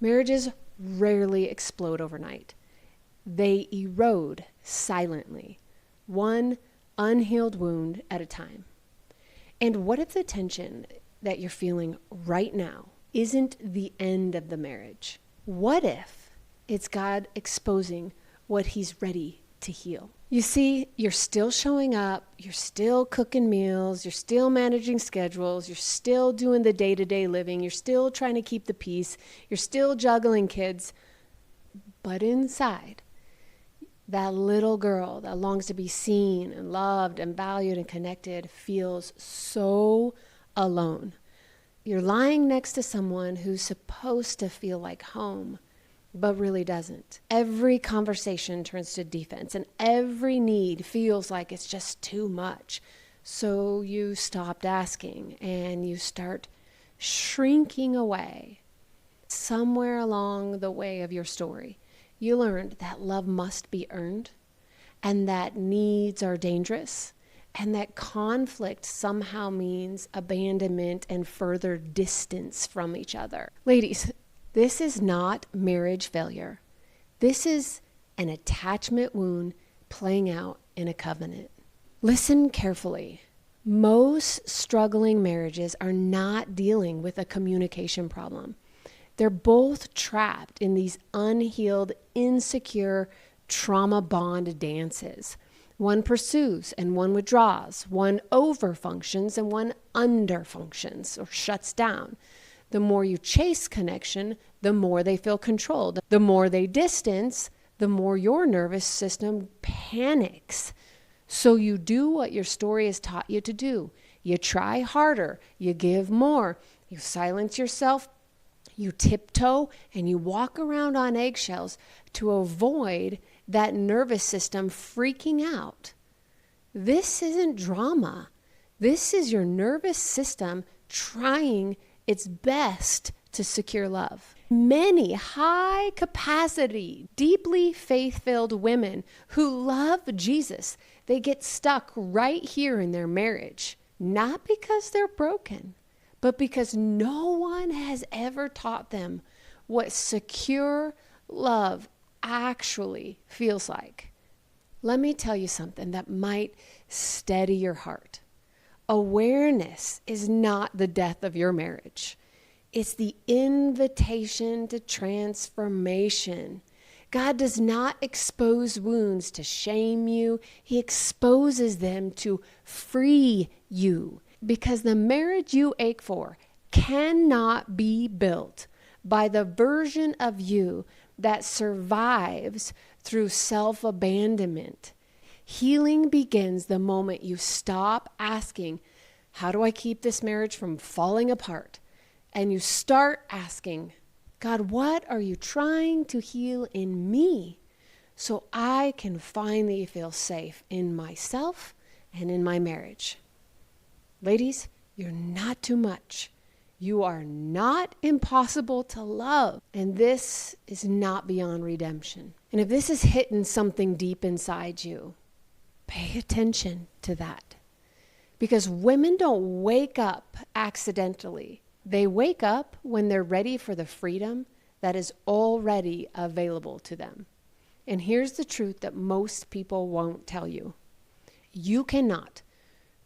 Marriages rarely explode overnight. They erode silently, one unhealed wound at a time. And what if the tension that you're feeling right now isn't the end of the marriage? What if it's God exposing what he's ready to heal? You see, you're still showing up, you're still cooking meals, you're still managing schedules, you're still doing the day-to-day living, you're still trying to keep the peace, you're still juggling kids. But inside, that little girl that longs to be seen and loved and valued and connected feels so alone. You're lying next to someone who's supposed to feel like home, but really doesn't. Every conversation turns to defense, and every need feels like it's just too much. So you stopped asking, and you start shrinking away. Somewhere along the way of your story, you learned that love must be earned, and that needs are dangerous, and that conflict somehow means abandonment and further distance from each other. Ladies, this is not marriage failure. This is an attachment wound playing out in a covenant. Listen carefully. Most struggling marriages are not dealing with a communication problem. They're both trapped in these unhealed, insecure, trauma bond dances. One pursues and one withdraws. One overfunctions and one underfunctions or shuts down. The more you chase connection, the more they feel controlled. The more they distance, the more your nervous system panics. So you do what your story has taught you to do. You try harder. You give more. You silence yourself. You tiptoe and you walk around on eggshells to avoid that nervous system freaking out. This isn't drama. This is your nervous system trying its best to secure love. Many high capacity, deeply faith-filled women who love Jesus, they get stuck right here in their marriage, not because they're broken, but because no one has ever taught them what secure love actually feels like. Let me tell you something that might steady your heart. Awareness is not the death of your marriage. It's the invitation to transformation. God does not expose wounds to shame you. He exposes them to free you. Because the marriage you ache for cannot be built by the version of you that survives through self-abandonment. Healing begins the moment you stop asking, how do I keep this marriage from falling apart? And you start asking, God, what are you trying to heal in me so I can finally feel safe in myself and in my marriage? Ladies, you're not too much. You are not impossible to love. And this is not beyond redemption. And if this is hitting something deep inside you, pay attention to that. Because women don't wake up accidentally. They wake up when they're ready for the freedom that is already available to them. And here's the truth that most people won't tell you. You cannot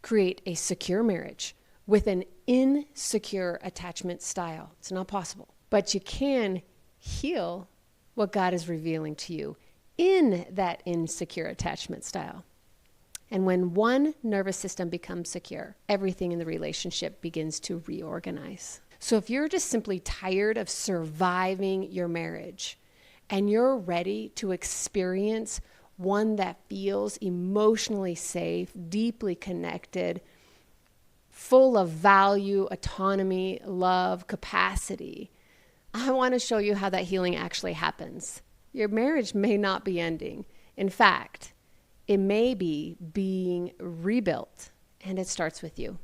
create a secure marriage with an insecure attachment style. It's not possible. But you can heal what God is revealing to you in that insecure attachment style. And when one nervous system becomes secure, everything in the relationship begins to reorganize. So if you're just simply tired of surviving your marriage and you're ready to experience one that feels emotionally safe, deeply connected, full of value, autonomy, love, capacity, I want to show you how that healing actually happens. Your marriage may not be ending. In fact, it may be being rebuilt, and it starts with you.